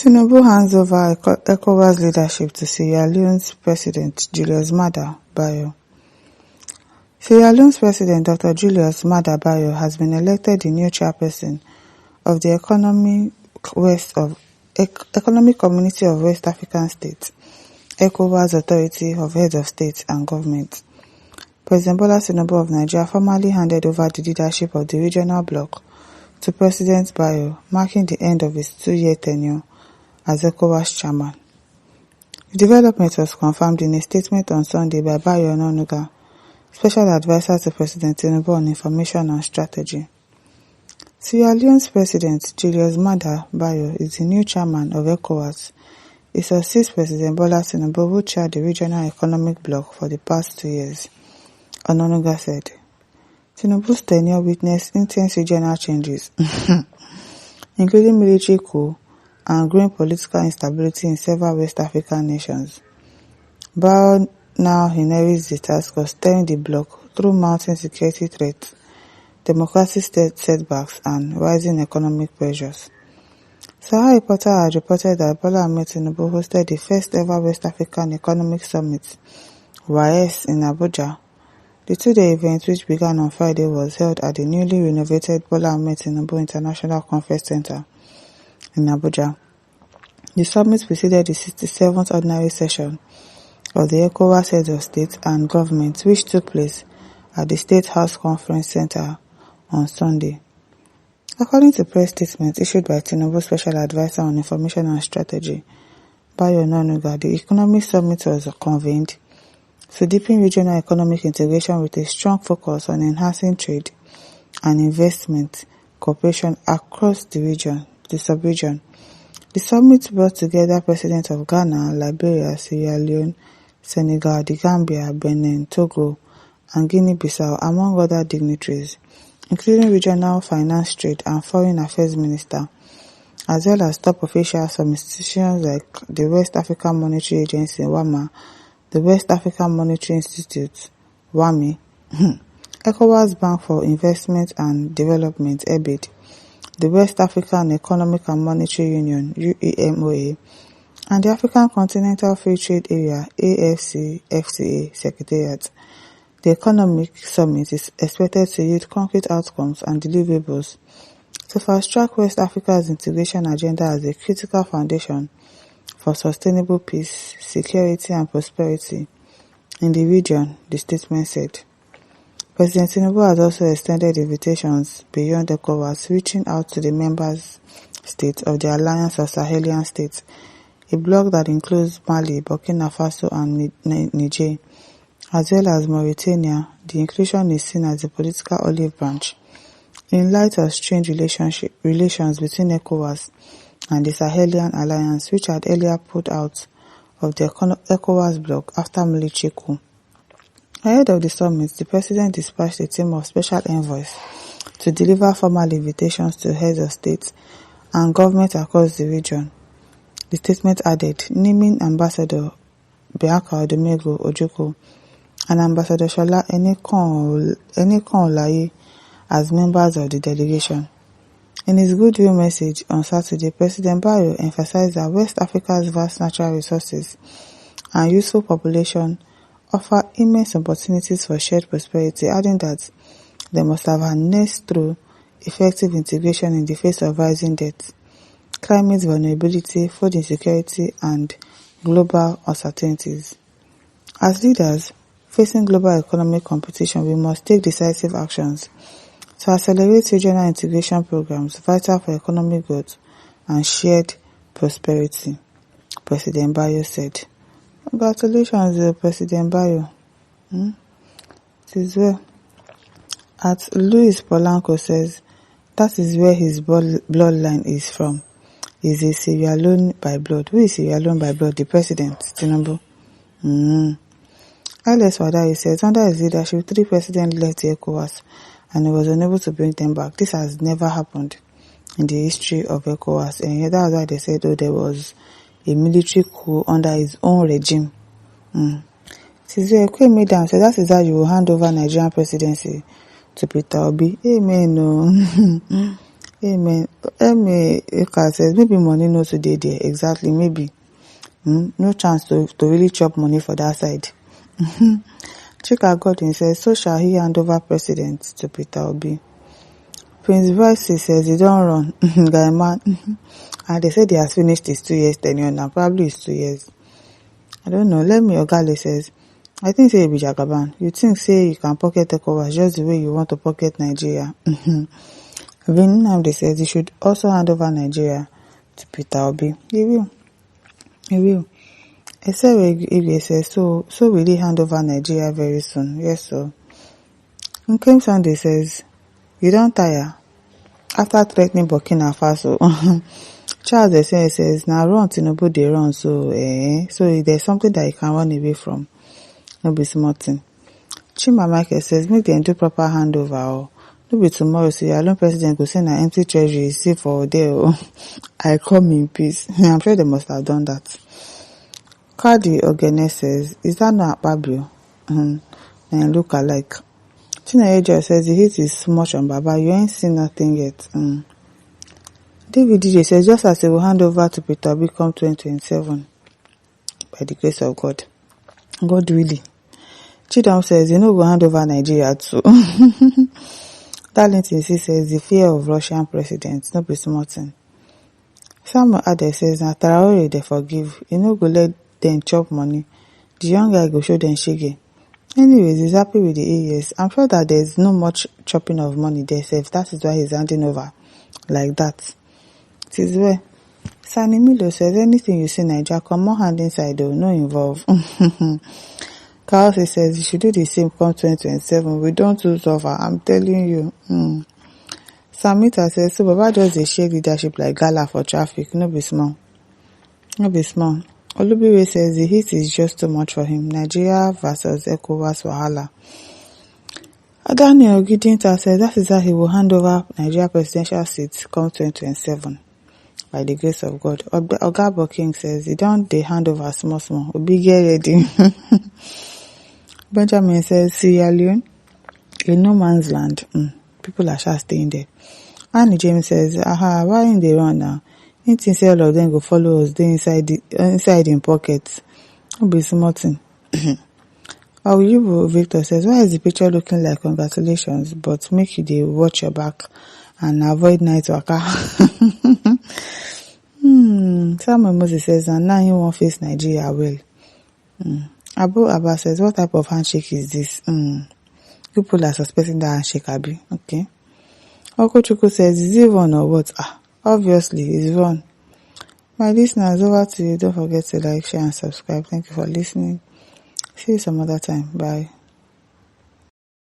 Tinubu hands over Ecowas leadership to Sierra Leone's President Julius Maada Bio. Sierra Leone's President Dr. Julius Maada Bio has been elected the new chairperson of the Economic Community of West African States, Ecowas Authority of Heads of State and Government. President Bola Tinubu of Nigeria formally handed over the leadership of the regional bloc to President Bio, marking the end of his 2-year tenure as Ecowas chairman. The development was confirmed in a statement on Sunday by Bayo Ononuga, Special Advisor to President Tinubu on Information and Strategy. Sierra Leone's President Julius Maada Bio is the new chairman of Ecowas. He succeeds President Bola Tinubu, who chaired the regional economic bloc for the past 2 years. Ononuga said, Tinubu's tenure witnessed intense regional changes, including military coup and growing political instability in several West African nations. Bao now inherits the task of steering the bloc through mounting security threats, democratic setbacks, and rising economic pressures. Sahara Reporter had reported that Bola Ahmed Tinubu hosted the first ever West African Economic Summit, WAES, in Abuja. The 2-day event, which began on Friday, was held at the newly renovated Bola Ahmed Tinubu International Conference Center in Abuja. The summit preceded the 67th ordinary session of the ECOWAS Heads of State and Government, which took place at the State House Conference Center on Sunday. According to press statement issued by Tinubu's Special Advisor on Information and Strategy, Bayo Ononuga, the economic summit was convened to deepen regional economic integration with a strong focus on enhancing trade and investment cooperation across the sub-region. The summit brought together Presidents of Ghana, Liberia, Sierra Leone, Senegal, the Gambia, Benin, Togo, and Guinea-Bissau, among other dignitaries, including regional finance, trade, and foreign affairs minister, as well as top officials from institutions like the West African Monetary Agency, WAMA, the West African Monetary Institute, WAMI, ECOWAS Bank for Investment and Development, EBID, the West African Economic and Monetary Union, UEMOA, and the African Continental Free Trade Area, AFCFTA Secretariat. The Economic Summit is expected to yield concrete outcomes and deliverables to fast-track West Africa's integration agenda as a critical foundation for sustainable peace, security, and prosperity in the region, the statement said. President Tinubu has also extended invitations beyond ECOWAS, reaching out to the member states of the Alliance of Sahelian States, a bloc that includes Mali, Burkina Faso, and Niger, as well as Mauritania. The inclusion is seen as a political olive branch in light of strained relations between ECOWAS and the Sahelian Alliance, which had earlier pulled out of the ECOWAS bloc after military coup. Ahead of the summit, the president dispatched a team of special envoys to deliver formal invitations to heads of state and government across the region. The statement added, naming Ambassador Bianca Odumego Ojukwu and Ambassador Shola Enikan-Olaye as members of the delegation. In his goodwill message on Saturday, President Bayo emphasized that West Africa's vast natural resources and youthful population offer immense opportunities for shared prosperity, adding that they must have harnessed through effective integration in the face of rising debt, climate vulnerability, food insecurity, and global uncertainties. As leaders facing global economic competition, we must take decisive actions to accelerate regional integration programs vital for economic growth and shared prosperity, President Bayo said. Congratulations, President Bayo. It is well. At Luis Polanco says, that is where his bloodline is from. He's a Sierra Leone by blood. Who is Sierra Leone by blood? The president, Tinubu. Alex Wadayi says, under his leadership, 3 presidents left the ECOWAS and he was unable to bring them back. This has never happened in the history of ECOWAS. And that's why they said, there was a military coup under his own regime. Tizue Ekwe made them say that is how you will hand over Nigerian presidency to Peter Obi. Amen. No. Amen. Eka says maybe money no today there. Exactly, maybe. No chance to really chop money for that side. Chika Godwin says, so shall he hand over president to Peter Obi. Prince Vice says he don't run. Guy man. And they said he has finished his 2 years tenure now. Probably it's 2 years. I don't know. Let me Ogale says, I think say it be Jagaban. You think say you can pocket Ecowas just the way you want to pocket Nigeria. Vinamde says he should also hand over Nigeria to Peter Obi. He will. Except if says so will he hand over Nigeria very soon. Yes, so. Nkem Sunday says, you don't tire after threatening Burkina Faso. Charles Essay says, now run Tinubu they run, so there's something that you can run away from. No be small thing. Chima Michael says, make them do proper handover, or no be tomorrow, so your alone president go send an empty treasury, see for there, I come in peace. I'm sure they must have done that. Cardi Ogene says, is that not Pablo? And look alike. Chinaejo says, the heat is much on Baba, you ain't seen nothing yet. David DJ says, just as he will hand over to Peter Obi come 2027, by the grace of God. God really. Chidam says, you will hand over Nigeria too. Darlington says, the fear of Russian presidents, no be small thing. Samuel Ade says, na Traore they forgive, go let them chop money. The young guy go show them shege. Anyways, he's happy with the years. I'm sure that there's no much chopping of money there, safe. That is why he's handing over like that. It is well. Sani Milo says, anything you see Nigeria, come on hand inside though, no involve. Carlos says, you should do the same come 2027. We don't too suffer, I'm telling you. Samita says, so Baba just a shake leadership like gala for traffic, no be small. Olubiwe says, the heat is just too much for him. Nigeria versus Ecowas wahala. Daniel Gidinta says, that is how he will hand over Nigeria presidential seat come 2027. By the grace of God. Ogabo King says, he don't they hand over small. Obi get ready. Benjamin says, Sierra Leone, in no man's land. People are just staying there. Annie James says, why in they run now? Anything say all of them go follow us, they inside in pockets. It'll be smarting. Oyubu Victor says, why is the picture looking like congratulations, but make you they watch your back and avoid night waka? Samuel Moses says, and now he won't face Nigeria well. Abu Abba says, what type of handshake is this? People are suspecting that handshake, Abi. Okay. Okochuku says, is it wrong or what? Obviously, it's wrong. My listeners, over to you. Don't forget to like, share, and subscribe. Thank you for listening. See you some other time. Bye.